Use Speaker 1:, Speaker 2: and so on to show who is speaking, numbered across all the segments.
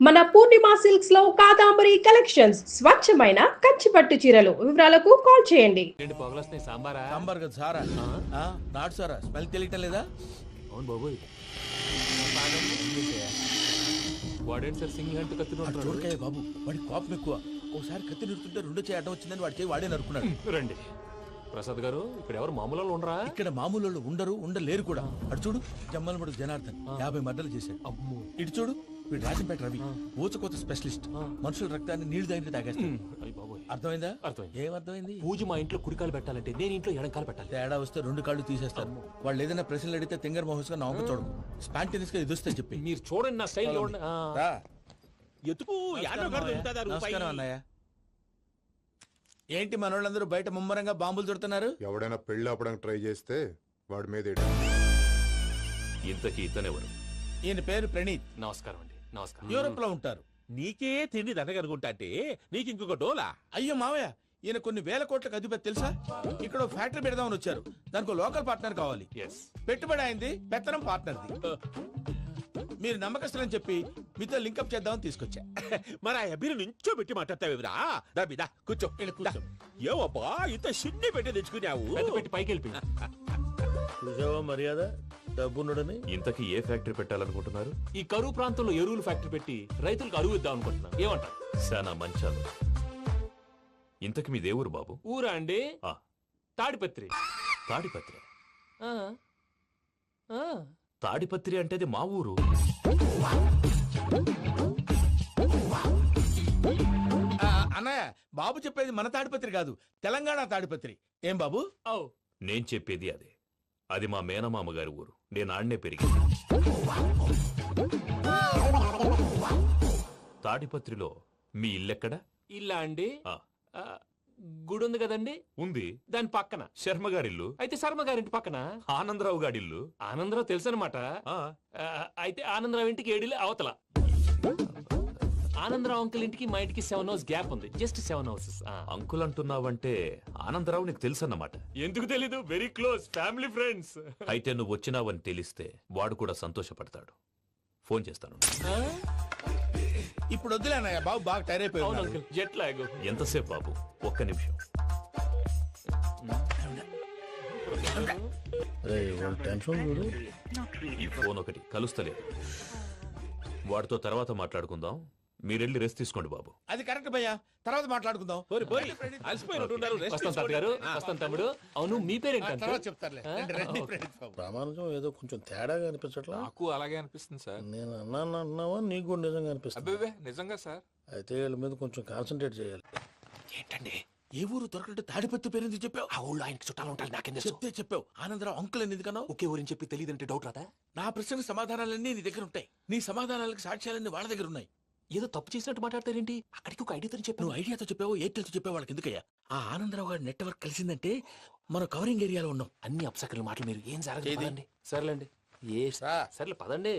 Speaker 1: మన పూర్ణిమ సిల్క్స్ లో కాదాంబరి కలెక్షన్స్ స్వచ్ఛమైన కంచి పట్టు చీరలు. వివరాలకు కాల్ చేయండి.
Speaker 2: రెండు పొగలొస్తాయి. సాంబారా?
Speaker 3: సాంబార్ కదా సారా. నాటు సారా స్మెల్ తెలియటం లేదా?
Speaker 2: అవును బాబోయ్. వాడేంటి సార్ సింగిల్ హ్యాండ్ కత్తి
Speaker 3: చూడకాయ బాబు, వాడి కోపం ఎక్కువ. ఒకసారి కత్తి నిరుతుంటే రెండు చేయి అడ్డం వచ్చిందని వాడి చేయి వాడే నరుకున్నాడు.
Speaker 2: రండి ప్రసాద్ గారు, ఇక్కడ ఎవరు మామూలు వాళ్ళు ఉండరా?
Speaker 3: ఇక్కడ మామూలు వాళ్ళు ఉండరు, ఉండలేరు కూడా. అటు చూడు, జమ్మలమడు జనార్దన్ 50 మర్డర్లు చేశాడు.
Speaker 2: అమ్మో.
Speaker 3: ఇటు చూడు, వీడు రాజంపేట రవి ఊచకోత స్పెషలిస్ట్. మనుషుల రక్తాన్ని నీళ్లు దగ్గర తాగేస్తాడు. అర్థమైందా?
Speaker 2: అర్థమైంది.
Speaker 3: ఏమర్థమైంది?
Speaker 2: పూజ మా ఇంట్లో కుడికాలు పెట్టాలంటే నేను ఇంట్లో ఎడంకాలు పెట్టాలి.
Speaker 3: తేడా వస్తే రెండు కాళ్ళు తీసేస్తారు. వాళ్ళు ఏదైనా ప్రశ్నలు అడిగితే తింగర్ మహోస్ గా నవ్వు చూడకు. స్పాంటినియస్ గా ఎదుస్తా చెప్పి.
Speaker 2: మీరు చూడండి నా స్టైల్.
Speaker 4: ఎతుకు
Speaker 3: నమస్కారం అన్నయ్య. ఏంటి మనోళ్ళందరూ బయట ముమ్మరంగా బాంబులు దొరుకుతున్నారు?
Speaker 5: ఎవడైనా పెళ్లి ఆపడానికి ట్రై చేస్తే వాడి మీద
Speaker 6: ఇంతకీ ఇతనెవరు?
Speaker 3: ఈయన పేరు ప్రణీత్.
Speaker 2: నమస్కారం అండి. నమస్కారం.
Speaker 3: యూరోప్ లో ఉంటారు.
Speaker 4: నీకే తిండి దండగనుకుంటా అంటే నీకు ఇంకొక డోలా?
Speaker 3: అయ్యో మావయ్య, ఈయన కొన్ని వేల కోట్లకు అధిపతి తెలుసా? ఇక్కడ ఫ్యాక్టరీ పెడదామని వచ్చారు. దానికి లోకల్ పార్ట్నర్ కావాలి. పెట్టుబడి అయింది, పెత్తనం పార్ట్నర్ది. మీరు నమ్మకస్తులని చెప్పి మీతో లింకప్ చేద్దామని తీసుకొచ్చా.
Speaker 4: మరి ఆ అబ్బిని నుంచో పెట్టి మాట్లాడతావురా? దాబిదా కూర్చో.
Speaker 3: కూర్చో.
Speaker 4: ఏవబ్బా ఇంత సిన్ని పెట్టి తెచ్చుకున్నావు?
Speaker 2: పెద్ద పెట్టి పైకి వెళ్ళి
Speaker 3: చూసావా మర్యాద డబ్బున్నడని.
Speaker 6: ఇంతకీ ఏ ఫ్యాక్టరీ పెట్టాలనుకుంటున్నారు?
Speaker 2: ఈ కరువు ప్రాంతంలో ఎరువులు ఫ్యాక్టరీ పెట్టి రైతులకు అరువు ఇద్దాం అనుకుంటున్నా. ఏమంటారు?
Speaker 6: శానా మంచాలు. ఇంతకి మీ దేవురు బాబు?
Speaker 2: ఊరా అండి?
Speaker 6: ఆ.
Speaker 2: తాడిపత్రి.
Speaker 6: తాడిపత్రి?
Speaker 2: ఆ. ఆ.
Speaker 6: తాడిపత్రి అంటే అది మా ఊరు.
Speaker 3: అన్నయ్య, బాబు చెప్పేది మన తాడిపత్రి కాదు, తెలంగాణ తాడిపత్రి. ఏం బాబు?
Speaker 6: నేను చెప్పేది అదే. అది మా మేనమామ గారి ఊరు. నేను ఆడనే పెరిగింది. తాడిపత్రిలో మీ ఇల్లెక్కడ?
Speaker 2: ఇల్లా అండి?
Speaker 6: ఆ.
Speaker 2: గుడి ఉంది కదండి,
Speaker 6: ఉంది.
Speaker 2: దాని పక్కన
Speaker 6: శర్మ గారిల్లు.
Speaker 2: అయితే శర్మ గారింటి పక్కన
Speaker 6: ఆనందరావు గారిల్లు.
Speaker 2: ఆనందరావు తెలుసు అనమాట. అయితే ఆనందరావు ఇంటికి ఏడిలే అవతల. ఆనందరావు అంకుల్ ఇంటికి మా ఇంటికి 7 hours గ్యాప్ ఉంది. Just 7 hours.
Speaker 6: అంకుల్ అంటున్నావంటే ఆనందరావు నీకు తెలుసన్నమాట.
Speaker 2: ఎందుకు తెలీదు? Very close family friends.
Speaker 6: అయితే నువ్వు వచ్చినావని తెలిస్తే వాడు కూడా సంతోషపడతాడు. ఫోన్ చేస్తాను.
Speaker 3: ఇప్పుడు వద్దులే అన్నయ్య, బాబు బాగా టైర్
Speaker 2: అవును
Speaker 3: అయిపోయాడు.
Speaker 2: Uncle, jet lag.
Speaker 6: ఎంతసేపు బాబు? ఒక్క నిమిషం. ఈ ఫోన్ ఒకటి కలుస్తలేదు. వాడితో తర్వాత మాట్లాడుకుందాం. మీరెళ్ళి రెస్ట్ తీసుకోండి బాబు.
Speaker 3: అది కరెక్ట్ భయ్యా, తర్వాత మాట్లాడుకుందాం.
Speaker 2: వస్తాం తాత గారు, వస్తాం తమ్ముడు. అవును, మీ పేరేంటంటే?
Speaker 3: తర్వాత చెప్తారులే. రండి, రండి, ప్రణీత్ బాబు.
Speaker 7: ప్రామాణికం ఏదో కొంచెం తేడాగా అనిపించట్లా?
Speaker 8: నాకు అలాగే అనిపిస్తుంది సార్.
Speaker 7: నేను అన్నావా నీకు కూడా నిజంగా అనిపిస్తుంది?
Speaker 8: అబ్బే నిజంగా సార్.
Speaker 7: అయితే వీళ్ళ మీద కొంచెం కాన్సన్ట్రేట్ చేయాలి.
Speaker 2: ఏంటండి
Speaker 3: ఏ ఊరు దొరకట్టు తాడిపత్రి పేరు ఎందుకు చెప్పావు?
Speaker 2: ఆ ఊళ్ళో ఆయనకి చుట్టాలు ఉంటారు. నాకేం తెలుసు?
Speaker 3: చెప్తే చెప్పావు. ఆనందరావు అంకుల్ అని ఎందుకన్నావు?
Speaker 2: ఒకే ఊరిని చెప్పి తెలియదంటే డౌట్ రాదా?
Speaker 3: నా ప్రశ్నకు సమాధానాలన్నీ నీ దగ్గర ఉంటాయి. నీ సమాధానాలకు సాక్ష్యాలన్నీ వాళ్ళ దగ్గర ఉన్నాయి.
Speaker 2: ఏదో తప్పు చేసినట్టు మాట్లాడతారేంటి? అక్కడికి ఒక ఐడియాతో చెప్పాను.
Speaker 3: నువ్వు ఐడియాతో చెప్పావు, ఎయిర్టెల్తో చెప్పావు, వాళ్ళకి ఎందుకయ్యా? ఆ ఆనందరావు గారి నెట్వర్క్ కలిసిందంటే మనం కవరింగ్ ఏరియాలో ఉన్నాం.
Speaker 2: అన్ని అప్సకర్ల మాటలు మీరు ఏం జరగదండి. సర్లేండి. సర్లే పదండి.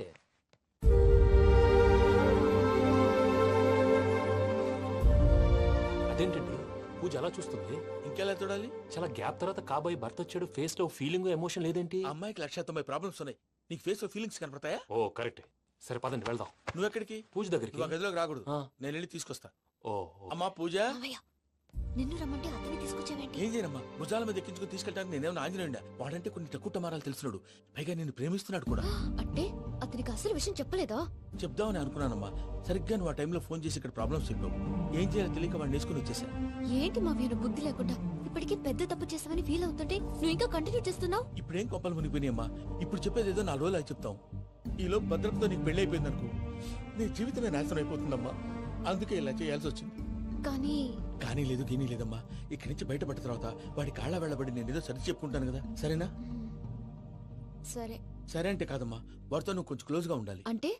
Speaker 2: అదేంటండి పూజ అలా చూస్తుంది?
Speaker 3: ఇంకెలా చూడాలి?
Speaker 2: చాలా గ్యాప్ తర్వాత కాబోయే భర్త వచ్చాడు. ఫేస్ లో ఫీలింగ్ ఎమోషన్ లేదేంటి?
Speaker 3: ఆ అమ్మాయికి 190 ప్రాబ్లమ్స్ ఉన్నాయి. నీకు ఫేస్ లో ఫీలింగ్స్ కనపడతాయా?
Speaker 2: ఓ కరెక్ట్. సరే పదండి వెళ్దాం.
Speaker 3: నువ్వు ఎక్కడికి?
Speaker 2: పూజ దగ్గరికి.
Speaker 3: నువ్వు ఆ గదిలోకి రాకూడదు.
Speaker 2: ఆ.
Speaker 3: నేను వెళ్ళి తీసుకొస్తా.
Speaker 2: ఓ
Speaker 3: అమ్మా పూజ.
Speaker 9: నిన్ను రమ్మంటే అతన్ని తీసుకొచ్చావేంటి?
Speaker 3: ఏం చేయనమ్మా, భుజాల మీద ఎక్కించుకుని తీసుకెళ్ళడానికి నేనేమన్నా ఆంజనేయుడా? వాడంటే కొన్ని తక్కువ టమారాలు తెలిసినాడు. పైగా నేను ప్రేమిస్తున్నాడు కూడా.
Speaker 9: అంటే అతనికి అసలు విషయం చెప్పలేదా?
Speaker 3: చెప్దామని అనుకున్నానమ్మా. సరిగ్గా నువ్వు ఆ టైంలో ఫోన్ చేసి ఇక్కడ ప్రాబ్లమ్స్ చెప్పావు. ఏం చేయాలో తెలియక వాడిని వేసుకుని వచ్చేసా.
Speaker 9: ఏంటి మా వీరు బుద్ధి లేకుండా ఇప్పటికే పెద్ద తప్పు చేసావని ఫీల్ అవుతుంటే నువ్వు ఇంకా కంటిన్యూ చేస్తున్నావు?
Speaker 3: ఇప్పుడేం కొప్పలు మునిగిపోయినాయమ్మా. ఇప్పుడు చెప్పేది ఏదో 4 రోజులు చెప్తాం. ఈలోపు భద్రతతో నీకు పెళ్లి అయిపోయింది అనుకో, నీ జీవితమే నాశనం అయిపోతుందమ్మా. అందుకే ఇలా చేయాల్సి వచ్చింది. కానీ లేదు గీనీ లేదమ్మా. ఇక్కడి నుంచి బయటపడ్డ తర్వాత వాడి కాళ్ళ వెళ్ళబడి నేను ఏదో సరి చెప్పుకుంటాను కదా, సరేనా?
Speaker 9: సరే.
Speaker 3: సరే అంటే కాదమ్మా, వాడితో నువ్వు కొంచెం క్లోజ్ గా ఉండాలి.
Speaker 9: అంటే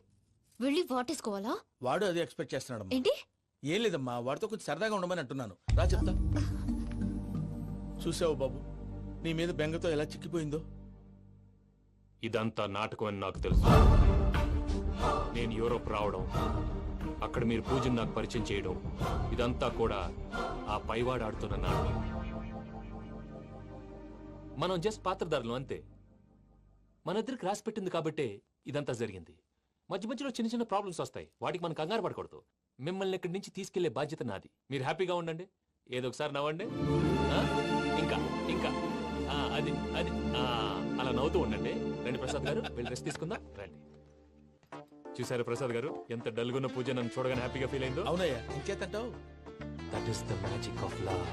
Speaker 9: వెళ్ళి వాటేసుకోవాలా?
Speaker 3: వాడు అదే ఎక్స్పెక్ట్ చేస్తున్నాడమ్మా.
Speaker 9: ఏంటి?
Speaker 3: ఏం లేదమ్మా, వాడితో కొంచెం సరదాగా ఉండమని అంటున్నాను. రా చెప్తా. చూసావు బాబు, నీ మీద బెంగతో ఎలా చిక్కిపోయిందో.
Speaker 2: ఇదంతా నాటకం అని నాకు తెలుసు. నేను యూరోప్ రావడం, అక్కడ మీరు పూజను నాకు పరిచయం చేయడం, ఇదంతా కూడా ఆ పైవాడు ఆడుతున్న నాటకం. మనం జస్ట్ పాత్రధారులు అంతే. మన ఇద్దరికి రాసి పెట్టింది కాబట్టే ఇదంతా జరిగింది. మధ్య మధ్యలో చిన్న చిన్న ప్రాబ్లమ్స్ వస్తాయి, వాటికి మనం కంగారు పడకూడదు. మిమ్మల్ని ఇక్కడి నుంచి తీసుకెళ్లే బాధ్యత నాది. మీరు హ్యాపీగా ఉండండి, ఏదో ఒకసారి నవ్వండి. ఆ? ఇంకా ఇంకా అది అది అలా నవ్వుతూ ఉండండి. రండి ప్రసాద్ గారు, వెళ్ళి రెస్ట్ తీసుకుందాం రండి. చూసారు ప్రసాద్ గారు, ఎంత డల్గున్న పూజ నన్ను చూడగానే హ్యాపీగా ఫీల్ అయిందో.
Speaker 3: అవునయ్యా, ఇంకేతంటావు?
Speaker 2: That is the magic of love.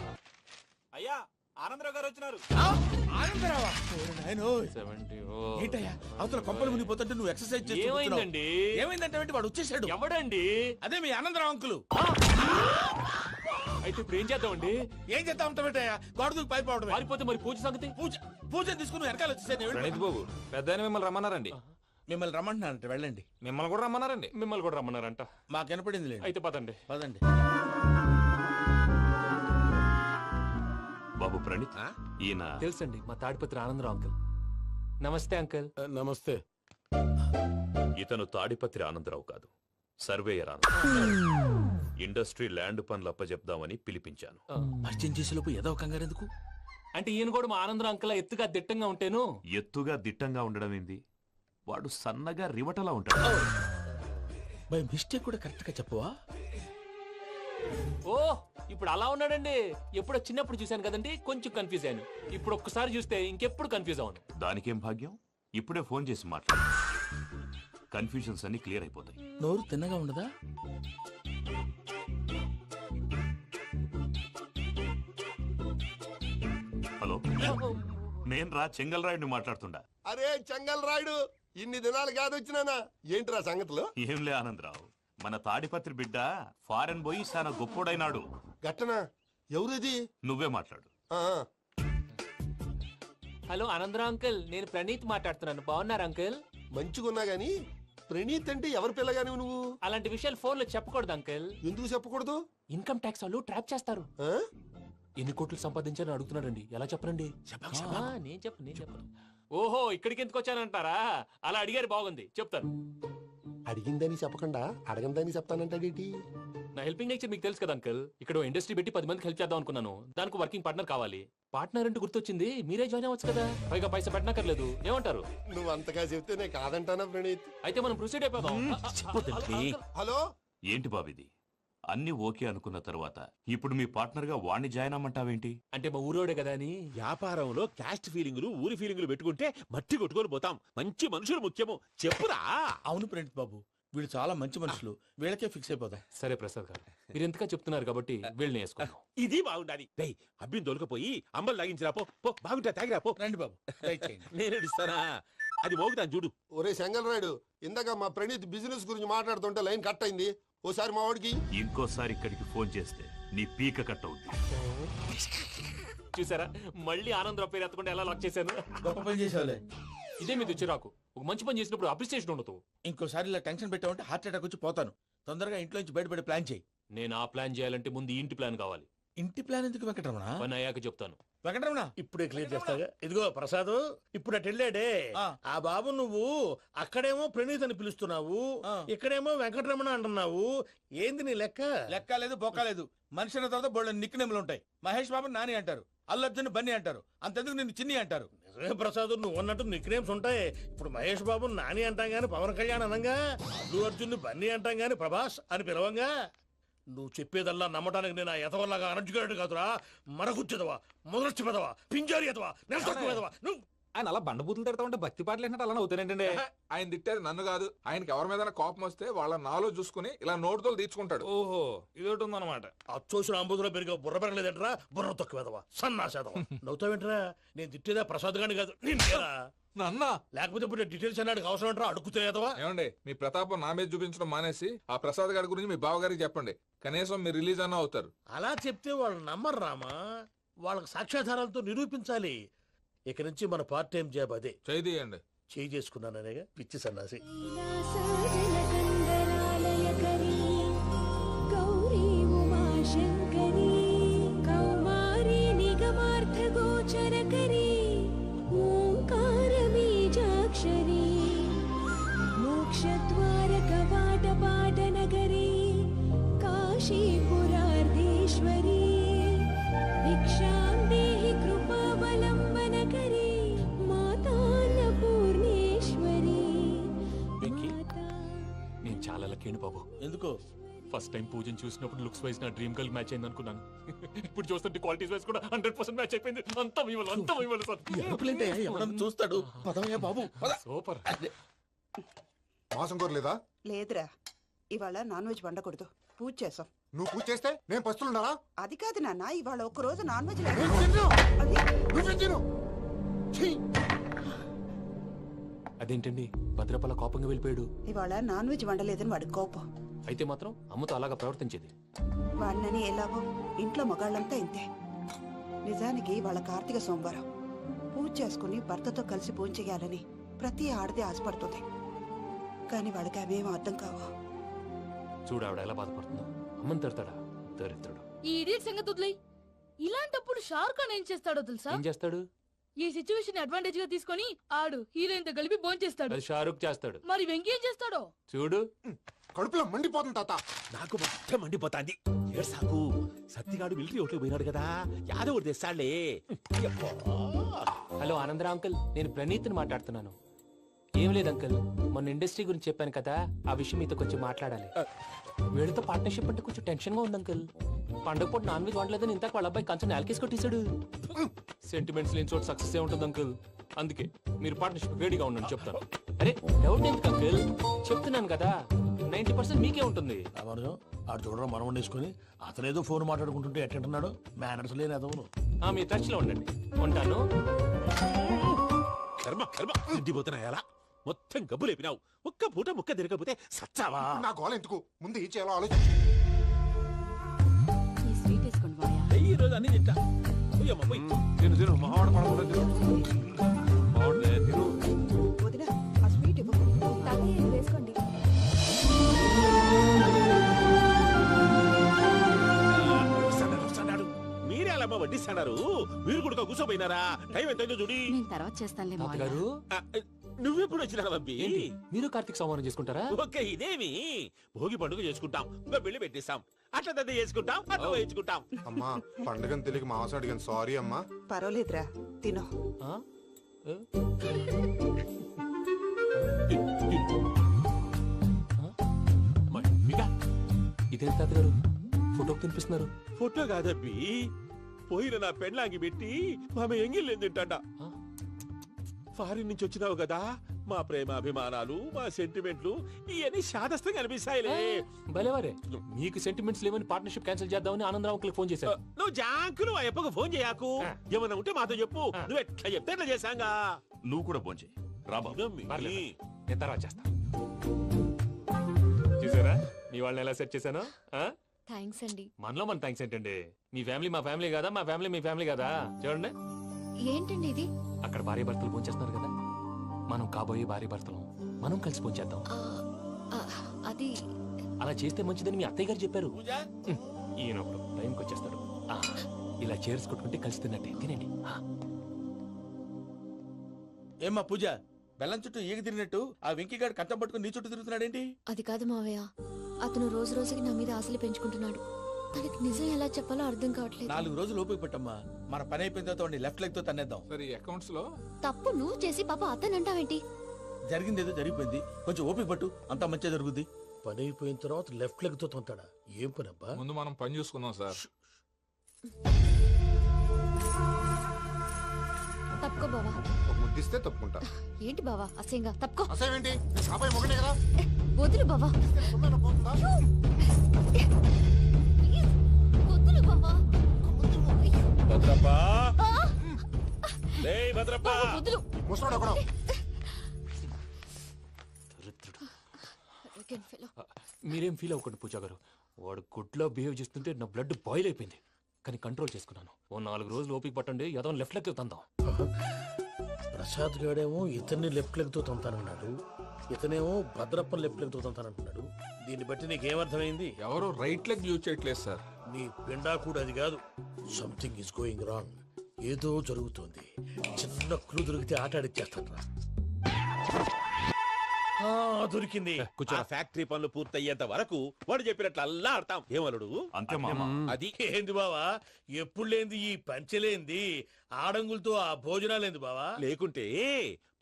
Speaker 4: అయ్యా ఆనందరావు గారు వచ్చినారు.
Speaker 3: ఆనందరావా? నాయనోయ్.
Speaker 2: 70.
Speaker 3: ఏంటయ్యా అవతల కొంపలు మునిగిపోతుంటే నువ్వు ఎక్సర్సైజ్ చేస్తూ
Speaker 2: ఏమైందండి?
Speaker 3: ఏమైందంటే వాడు వచ్చేసాడు.
Speaker 2: ఎవడండి?
Speaker 3: అదే మీ ఆనందరావు అంకులు.
Speaker 2: అయితే ఇప్పుడు ఏం చేద్దామండి?
Speaker 3: ఏం చేస్తా ఉంటావేటయ్యా, గొడవకు పైపోవడం.
Speaker 2: పారిపోతే మరి పూజ సంగతి?
Speaker 3: పూజ తీసుకుని వెనకాల వచ్చేసాను.
Speaker 4: ప్రణీత్ బాబు, పెద్ద ఆయన మిమ్మల్ని రమ్మన్నారండి.
Speaker 3: మిమ్మల్ని రమ్మంటున్నానంట, వెళ్ళండి.
Speaker 4: మిమ్మల్ని కూడా రమ్మన్నారండి.
Speaker 2: మిమ్మల్ని కూడా రమ్మన్నారంట.
Speaker 3: మాకు వినపడింది లేదు.
Speaker 2: అయితే పదండి.
Speaker 3: పదండి.
Speaker 6: బాబు ప్రణీత్, ఈయన
Speaker 2: తెలుసండి, మా తాడిపత్రి ఆనందరావు అంకుల్. నమస్తే అంకుల్.
Speaker 7: నమస్తే.
Speaker 6: ఇతను తాడిపత్రి ఆనందరావు కాదు, సర్వేయర్ ఆనందరావు. ఇండస్ట్రీ ల్యాండ్ పనులు అప్పజెప్దామని పిలిపించాను.
Speaker 3: పరిచయం చేసేలోపు ఏదో కంగారు ఎందుకు?
Speaker 2: అంటే ఈయన కూడా మా ఆనందరావు అంకుల్ ఎత్తుగా దిట్టంగా ఉంటేను.
Speaker 6: ఎత్తుగా దిట్టంగా ఉండడం ఏంది, వాడు సన్నగా రివటలా ఉంటాడు.
Speaker 3: బై మిస్టేక్ కూడా కరెక్ట్ గా చెప్పవా?
Speaker 2: ఓ ఇప్పుడు అలా ఉన్నాడండి. ఎప్పుడో చిన్నప్పుడు చూశాను కదండి, కొంచెం కన్ఫ్యూజ్ అయ్యాను. ఇప్పుడు ఒక్కసారి చూస్తే ఇంకెప్పుడు కన్ఫ్యూజ్ అవును.
Speaker 6: దానికేం భాగ్యం, ఇప్పుడే ఫోన్ చేసి మాట్లాడు. కన్ఫ్యూజన్స్ అన్ని క్లియర్ అయిపోతాయి.
Speaker 3: నోరు తిన్నగా ఉండదా?
Speaker 6: హలో, నేను రా చెంగల్ రాయుడిని మాట్లాడుతుండా.
Speaker 10: అరే చెంగల్ రాయుడు, ఇన్ని దినాలు కాదు వచ్చినానా? ఏంట్రా సంగతులు?
Speaker 6: ఏంలే ఆనందరావు, మన తాడిపత్రి బిడ్డ ఫారెన్ పోయి చాలా గొప్పోడైనాడు.
Speaker 10: గట్టనా? ఎవరిది?
Speaker 6: నువ్వే మాట్లాడు.
Speaker 10: ఆ,
Speaker 2: హలో ఆనందరావు అంకుల్, నేను ప్రణీత్ మాట్లాడుతున్నాను. బాగున్నారు అంకుల్?
Speaker 10: మంచిగున్నా గాని ప్రణీత్ అంటే ఎవరి పిల్లగాని నువ్వు?
Speaker 2: అలాంటి విషయాలు ఫోన్ లో చెప్పకూడదు అంకుల్.
Speaker 10: ఎందుకు చెప్పకూడదు?
Speaker 2: ఇన్కమ్ ట్యాక్స్ వాళ్ళు ట్రాప్ చేస్తారు.
Speaker 10: ఆ?
Speaker 2: ఎన్ని కోట్లు సంపాదించాలని అడుగుతున్నారండి. ఎలా చెప్పరండి? నేను చెప్పను. ఓహో, ఇక్కడికి ఎందుకు వచ్చానంటారా? అలా అడిగారు, బాగుంది, చెప్తాను.
Speaker 10: అడిగిందని చెప్పకుండా అడగందని చెప్తానంటాడేటి?
Speaker 2: నా హెల్పింగ్ నేచర్ మీకు తెలుసు కదా అంకుల్. ఇక్కడ ఇండస్ట్రీ పెట్టి 10 మందికి హెల్ప్ చేద్దాం అనుకున్నాను. దానికి వర్కింగ్ పార్ట్నర్ కావాలి. పార్ట్నర్ అంటే గుర్తొచ్చింది, మీరే జాయిన్ అవ్వచ్చు కదా, పైగా పైసా పెట్టనక్కర్లేదు. ఏమంటారు?
Speaker 10: నువ్వు అంతగా చెప్తే నేను కాదంటానా ప్రణీత్?
Speaker 2: అయితే మనం ప్రొసీడ్ అయిపోదాం.
Speaker 10: హలో,
Speaker 6: ఏంటి బాబిది, అన్ని ఓకే అనుకున్న తర్వాత ఇప్పుడు మీ పార్ట్నర్ గా వాణ్ణి జాయిన్ అమ్మంటావేంటి?
Speaker 2: అంటే మా ఊరోడే కదా అని.
Speaker 4: వ్యాపారంలో క్యాస్ట్ ఫీలింగులు, ఊరి ఫీలింగులు పెట్టుకుంటే మట్టి కొట్టుకొని పోతాం. మంచి మనుషులు ముఖ్యము. చెప్పురా.
Speaker 3: అవును ప్రణీత్ బాబు, వీళ్ళు చాలా మంచి మనుషులు, వీళ్ళకే ఫిక్స్ అయిపోదాం.
Speaker 2: సరే ప్రసాద్ గారు, మీరు ఎంతగా చెప్తున్నారు కాబట్టి వీళ్ళని వేసుకుందాం.
Speaker 4: ఇది బాగుండాలి. డై అబ్బిని దొలకపోయి అంబలు లాగించిరా పో. పో బాగుంటా, తాగిరా పో.
Speaker 3: రండి బాబు, దయచేయండి.
Speaker 4: నేను ఇస్తానా? అది మోగుతాను చూడు.
Speaker 10: ఒరే చెంగల్ రాయుడు, ఇందాక మా ప్రణీత్ బిజినెస్ గురించి మాట్లాడుతుంటే లైన్ కట్ అయింది. ఓసారి మా వాడికి
Speaker 6: ఇంకోసారి ఇక్కడికి ఫోన్ చేస్తే నీ పీక కట్ అవుద్ది.
Speaker 2: చూసారా, మళ్ళీ ఆనందరావు పేరు ఎత్తకుండా ఎలా లాక్ చేశాను.
Speaker 3: గొప్ప పని చేసేవాళ్ళే.
Speaker 2: ఇదే మీద చిరాకు. ఒక మంచి పని చేసినప్పుడు అప్రిసియేషన్ ఉండదు.
Speaker 3: ఇంకోసారి ఇలా టెన్షన్ పెట్టామంటే హార్ట్ అటాక్ వచ్చి పోతాను. తొందరగా ఇంట్లో నుంచి బయటపడే ప్లాన్ చేయి.
Speaker 2: నేను ఆ ప్లాన్ చేయాలంటే ముందు ఈ ఇంటి ప్లాన్ కావాలి.
Speaker 3: ఇంటి ప్లాన్ ఎందుకు వెంకటరమణ?
Speaker 2: పని అయ్యాక చెప్తాను.
Speaker 3: వెంకటరమణ
Speaker 7: ఇప్పుడే క్లియర్ చేస్తాగా. ఇదిగో ప్రసాద్, ఇప్పుడు అటు వెళ్ళాడే ఆ బాబు, నువ్వు అక్కడేమో ప్రణీత్ అని పిలుస్తున్నావు, ఇక్కడేమో వెంకటరమణ అంటున్నావు. ఏంది నీ లెక్క?
Speaker 3: లెక్క లేదు, బొక్క లేదు. మనిషి అన్న తర్వాత బోళ్ళ నిక్ నేమ్లు ఉంటాయి. మహేష్ బాబు నాని అంటారు, అల్లర్జున్ బన్నీ అంటారు, అంతెందుకు నిన్ను చిన్ని అంటారు.
Speaker 7: నిజమే ప్రసాద్, నువ్వు అన్నట్టు నిక్ నేమ్స్ ఉంటాయి. ఇప్పుడు మహేష్ బాబు నాని అంటాం గాని పవన్ కళ్యాణ్ అనంగా, అల్లు అర్జున్ బన్నీ అంటాం గాని ప్రభాస్ అని పిలవంగా. నువ్వు చెప్పేదల్లా నమ్మటానికి నేను ఆ ఎతవల్లాగా అనర్జుకేటెడ్ కాదురా. మరగుచ్చదవా, మొదలచ్చి పెదవా, పింజారి ఎదవా, నెలసొక్కు పెదవా. నువ్వు
Speaker 8: ఆయన అలా బండబూతులు తిడతా ఉంటే భక్తి పాటలు ఏంటంటే అలా అవుతానంటే. ఆయన తిట్టేది నన్ను కాదు, ఆయనకి ఎవరి మీద కోపం వస్తే వాళ్ళ నాలో చూసుకుని ఇలా నోటుతో తీర్చుకుంటాడు. ఓహో, ఇదొకటి ఉందన్నమాట.
Speaker 7: అచ్చోసిన అంబుధులో పెరిగే బుర్ర పెరగలేదంటరా, బుర్ర తొక్కువేదవా, సన్నాసేదవా. నవ్వుతావేంటరా? నేను తిట్టేదా ప్రసాద్ గాని కాదు, నిన్నేరా.
Speaker 8: నన్న
Speaker 7: లేకపోతే ఇప్పుడు డీటెయిల్స్ అన్నాడు అవసరం అంటారా? అడుగుతాయేదవా.
Speaker 8: ఏమండి, మీ ప్రతాపం నా మీద చూపించడం మానేసి ఆ ప్రసాద్ గారి గురించి మీ బావగారికి చెప్పండి. కనీసం మీరు రిలీజ్ అన్న అవుతారు.
Speaker 7: అలా చెప్తే వాళ్ళు నమ్మరు రామా. వాళ్ళకి సాక్ష్యాధారాలతో నిరూపించాలి. ఇక నుంచి మన పార్ట్ టైం జాబ్ అదే.
Speaker 8: చేయండి.
Speaker 7: చేయి చేసుకున్నాననేగా పిచ్చి సన్నాసి.
Speaker 2: నాకేంటి బాబు,
Speaker 3: ఎందుకు?
Speaker 2: ఫస్ట్ టైం పూజను చూసినప్పుడు లుక్స్ వైజ్ నా డ్రీమ్ గర్ల్ మ్యాచ్ అయింది అనుకున్నాను. ఇప్పుడు చూస్తుంటే క్వాలిటీస్ వైజ్ కూడా 100% మ్యాచ్ అయిపోయింది. అంతా ఇవ్వాలి సార్.
Speaker 3: ఎవడన్నా చూస్తాడు. పదవయ్యా బాబు, పద.
Speaker 2: సూపర్.
Speaker 5: మాసం కోరలేదా?
Speaker 11: లేదురా, ఇవాళ నాన్ వెజ్ వండకూడదు, పూజ చేసాం.
Speaker 5: నువ్వు పూజ చేస్తే నేను పస్తులున్నారా?
Speaker 11: అది కాదు నాన్న, ఇవాళ ఒక్క రోజు నాన్ వెజ్
Speaker 2: అదేంటండి భద్రపల కోపంగా వెళ్ళిపోయాడు?
Speaker 11: ఇవాళ నాన్ వెజ్ వండలేదని వాడి కోపం.
Speaker 2: అయితే మాత్రం అమ్మతో అలాగా ప్రవర్తించేది.
Speaker 11: వాడినని ఎలాగో ఇంట్లో మగాళ్ళంతా ఇంతే. నిజానికి వాళ్ళ కార్తీక సోమవారం పూజ చేసుకుని భర్తతో కలిసి పూజ చేయాలని ప్రతి ఆడది ఆశపడుతుంది. కానీ వాళ్ళకి అవేం అర్థం కావు.
Speaker 2: చూడు ఆవిడ ఎలా బాధపడుతుందో. అమ్మని తిడతాడా దరిద్రుడు.
Speaker 9: ఈ ఇడియట్ సంగతి వదిలేయ్. ఇలాంటప్పుడు షారుఖ్ ఖాన్ ఏం చేస్తాడో తెలుసా?
Speaker 2: ఏం చేస్తాడు?
Speaker 9: ఈ సిచ్యువేషన్ అడ్వాంటేజ్ గా తీసుకొని ఆడు హీరోయిన్ తో కలిపి బోన్ చేస్తాడు.
Speaker 2: అది షారుఖ్ చేస్తాడు.
Speaker 9: మరి వెంకీ ఏం చేస్తాడో
Speaker 2: చూడు.
Speaker 5: కడుపులో మండిపోతుంది తాత.
Speaker 4: నాకు మొత్తం మండిపోతాంది. ఏడ్సాకు, సత్తిగాడు మిలిటరీ ఓట్లు పోయినాడు కదా, యాదవ్ తెస్తాడులే.
Speaker 2: హలో ఆనందరా అంకుల్, నేను ప్రణీత్ని మాట్లాడుతున్నాను. ఏం లేదు అంకుల్, మొన్న ఇండస్ట్రీ గురించి చెప్పాను కదా, ఆ విషయం మీతో కొంచెం మాట్లాడాలి. వీళ్ళతో పార్ట్నర్షిప్ అంటే కొంచెం టెన్షన్ గా ఉంది అంకుల్. పండుగ పూట నాన్ వెజ్ వండలేదని ఇంతకు వాళ్ళ అబ్బాయి కంచెం నేలకేసి కొట్టేశాడు. సెంటిమెంట్స్ లేని చోట సక్సెస్ ఏ ఉంటుంది అంకుల్. అందుకే మీరు పార్ట్నర్షిప్ వేడిగా ఉండండి చెప్తాను. అరే డౌట్ ఎందుకు అంకుల్, చెప్తున్నాను కదా 90% మీకే ఉంటుంది.
Speaker 3: ఆడు చూడడం మనం వండేసుకుని అతనేదో ఫోన్ మాట్లాడుకుంటుంటే ఎట్టంటున్నాడు. మేనర్స్ లేని అదవును.
Speaker 2: మీ టచ్ లో ఉండండి. ఉంటాను.
Speaker 4: కర్మ కర్మ, తిండిపోతున్నాయలా మొత్తం గబ్బు లేపినావు. ఒక్క పూట ముక్క తిరగకపోతే సచ్చావా?
Speaker 5: నా గోల ఎందుకు, ముందు ఏం చేయాలో ఆలోచించు.
Speaker 9: ఈ స్వీట్ వేసుకోండి మాయా.
Speaker 4: ఈ రోజు అన్ని తింటా. పోయమ్మ, పోయ్.
Speaker 8: తిను మావాడు పడకుండా తిను. మావాడులే తిను.
Speaker 11: వదిన, ఆ స్వీట్ ఇవ్వు.
Speaker 9: వేసుకోండి.
Speaker 4: వస్తాడాడు. మీరే అలా వడ్డిస్తాడారు. మీరు కూడా కూర్చోపోయినారా? టైం ఎంతైందో చూడి.
Speaker 9: నేను తర్వాత చేస్తానులే మాయా.
Speaker 2: గారు
Speaker 4: ఆ, నువ్వెప్పుడు వచ్చినా బంపి?
Speaker 2: మీరు కార్తీక్ సంహారం చేసుకుంటారా?
Speaker 4: ఓకే, ఇదేమి భోగి పండుగ చేసుకుంటాం, ఇంకా పెళ్లి పెట్టేస్తాం, అట్లా దద్ద చేసుకుంటాం, అట్లా వేయించుకుంటాం.
Speaker 5: అమ్మా పండుగని తెలియక మాసం అడిగాను, సారీ అమ్మా.
Speaker 11: పర్వాలేదురా, తినో.
Speaker 2: ఆ? ఏ? ఇదేం తాతగారు ఫోటోకి తినిపిస్తున్నారు?
Speaker 4: ఫోటో కాదబ్బి, పోయిన నా పెళ్ళాంగి పెట్టి ఆమె ఎంగిల్లేం తింటాడ. ఫారిన్ నుంచి వచ్చినావు కదా, మా ప్రేమ అభిమానాలు, మా సెంటిమెంట్లు ఇవన్నీ శాదస్తంగా అనిపిస్తాయిలే.
Speaker 2: భలేవారే, మీకు సెంటిమెంట్స్ లేవని పార్ట్నర్షిప్ క్యాన్సిల్ చేద్దామని ఆనందరావు అంకుల్ ఫోన్ చేశారు.
Speaker 4: నువ్వు జాంకులు ఆ ఎప్పకు ఫోన్ చేయకు. ఏమన్నా ఉంటే మాతో చెప్పు. నువ్వు ఎట్లా చెప్తే ఎట్లా చేశాంగా.
Speaker 6: నువ్వు కూడా ఫోన్ చేయి. రాబా.
Speaker 2: పర్లేదు, నేను తర్వాత చేస్తా. చూసారా మీ వాళ్ళని ఎలా సెట్ చేశాను?
Speaker 9: థ్యాంక్స్ అండి.
Speaker 2: మనలో మన థ్యాంక్స్ ఏంటండి? మీ ఫ్యామిలీ మా ఫ్యామిలీ కదా, మా ఫ్యామిలీ మీ ఫ్యామిలీ కదా. చూడండి,
Speaker 9: ఏంటండి ఇది?
Speaker 2: అక్కడ భార్య భర్తలు పోంచేస్తున్నారు కదా, మనం కాబోయే భార్య భర్తలు మనం కలిసి పోంచేద్దాం.
Speaker 9: అది
Speaker 2: అలా చేస్తే మంచిదని మీ అత్తయ్య గారు చెప్పారు. ఈయనప్పుడు టైంకి వచ్చేస్తాడు. ఇలా చేర్స్ కొట్టుకుంటే కలిసి తిన్నట్టే. తినండి.
Speaker 3: ఏమ్మా పూజ, బెల్లం చుట్టూ ఈగ తిరిగినట్టు ఆ వెంకీగాడు కంచం పట్టుకుని నీ చుట్టూ తిరుగుతున్నాడేంటి?
Speaker 9: అది కాదు మావయ్య, అతను రోజు రోజుకి నా మీద ఆశలు పెంచుకుంటున్నాడు. తనకి నిజం ఎలా చెప్పాలో అర్థం కావట్లేదు.
Speaker 3: 4 రోజులు ఓపిక పట్టమ్మా, మన పని అయిపోయిన తర్వాత లెఫ్ట్ లెగ్ తో తన్నేద్దాం.
Speaker 8: సరే అకౌంట్స్ లో
Speaker 9: తప్పు నువ్వు చేసి పాప అతను అంటావేంటి?
Speaker 3: జరిగింది ఏదో జరిగిపోయింది, కొంచెం ఓపిక పట్టు, అంతా మంచిగా జరుగుద్ది. పని అయిపోయిన తర్వాత లెఫ్ట్ లెగ్ తో తొంతాడా? ఏం పని అబ్బా?
Speaker 8: ముందు మనం పని చూసుకుందాం సార్.
Speaker 9: తప్పుకో బావా.
Speaker 5: ఒక ముద్దిస్తే తప్పుకుంటా.
Speaker 9: ఏంటి బావా అసహ్యంగా? తప్పుకో.
Speaker 5: అసేమేంటి, సాబాయి మొగనే కదా.
Speaker 9: వదులు బావా.
Speaker 5: సొమ్మేనా పోతుందా?
Speaker 9: వదులు బావా.
Speaker 4: భద్రప్ప, లే భద్రప్ప.
Speaker 9: వదులు.
Speaker 5: ముసలోడు ఒకడు.
Speaker 2: మీరేం ఫీల్ అవ్వకండి పూజా గారు. వాడు గుడ్లో బిహేవ్ చేస్తుంటే నా బ్లడ్ బాయిల్ అయిపోయింది. కానీ కంట్రోల్ చేసుకున్నాను. ఓ 4 రోజులు ఓపిక పట్టండి, ఏదో లెఫ్ట్ లెగ్ తందాం.
Speaker 3: ప్రసాద్ గాడేమో ఇతన్ని లెఫ్ట్ లెగ్ తో తొంతానన్నాడు, ఇతనేమో భద్రప్పని లెఫ్ట్ లెగ్ తో తొంతానంటున్నాడు. దీన్ని బట్టి నీకేమర్థమైంది?
Speaker 8: ఎవరు రైట్ లెగ్ యూజ్ చేయట్లేదు సార్.
Speaker 3: నీ పిండా కూడా అది కాదు. Something is going wrong. ఏదో జరుగుతోంది. చిన్న క్లూ దొరికితే ఆట ఆడిచ్చేస్తాను రా. దొరికింది.
Speaker 4: ఆ ఫ్యాక్టరీ పనులు పూర్తయ్యేంత వరకు వాడు చెప్పినట్లు అల్లా ఆడతాం. ఏమలుడు
Speaker 6: అంతే మామ.
Speaker 4: అది
Speaker 7: ఏంది బావా, ఎప్పుడు లేంది ఈ పంచలేంది, ఆడంగులతో ఆ భోజనాలేంది బావా?
Speaker 4: లేకుంటే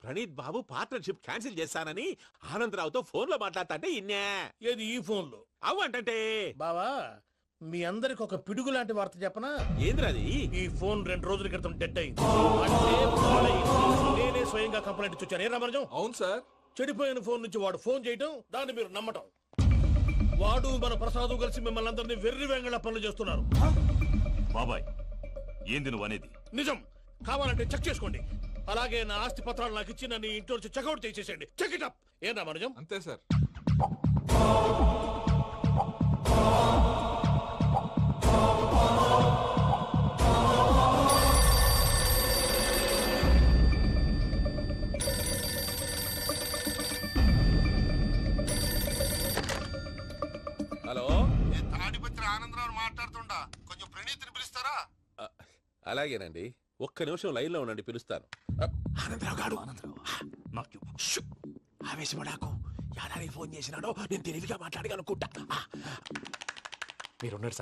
Speaker 4: ప్రణీత్ బాబు పార్ట్నర్షిప్ క్యాన్సిల్ చేస్తానని ఆనందరావుతో ఫోన్ లో మాట్లాడతాంటే ఇన్నే.
Speaker 7: ఏది ఈ ఫోన్ లో?
Speaker 4: అవ్వంటే
Speaker 7: బావా, మీ అందరికి ఒక పిడుగు లాంటి వార్త చెప్పనా?
Speaker 4: ఏంద్రది?
Speaker 7: ఈ ఫోన్ 2 రోజుల క్రితం డెడ్ అయింది. అంటే పాడైంది. నేనే స్వయంగా కంప్లైంట్ ఇచ్చాను. ఏ రామరాజం?
Speaker 8: అవును సార్.
Speaker 7: చెడిపోయిన ఫోన్ నుంచి వాడు ఫోన్ చేయటం, దాన్ని మీరు నమ్మటం. వాడు మన ప్రసాదు కలిసి మిమ్మల్ని అందరినీ వెర్రి వెంగళ పనులు చేస్తున్నారు.
Speaker 6: బాబాయ్ ఏంది నువ్వు అనేది?
Speaker 7: నిజం. కావాలంటే చెక్ చేసుకోండి. అలాగే నా ఆస్తి పత్రాలు నాకు ఇచ్చి నన్ను ఇంట్లో నుంచి చెక్అౌట్ చేసేసండి. Check it up. ఏం రామరాజం?
Speaker 8: అంతే సార్.
Speaker 4: హలో,
Speaker 10: నేను తాడిపత్రి ఆనందరావు మాట్లాడుతుండా, కొంచెం ప్రణీతిని పిలుస్తారా?
Speaker 4: అలాగేనండి. ఒక్క నిమిషం లైన్ లో ఉండండి, పిలుస్తాను.
Speaker 3: ఆనందరావు గాడు ఆవేశపడాకు. యాదానికి ఫోన్ చేసినాడో నేను తెలివిగా మాట్లాడగలనుకుంటా.
Speaker 2: మీరున్నారు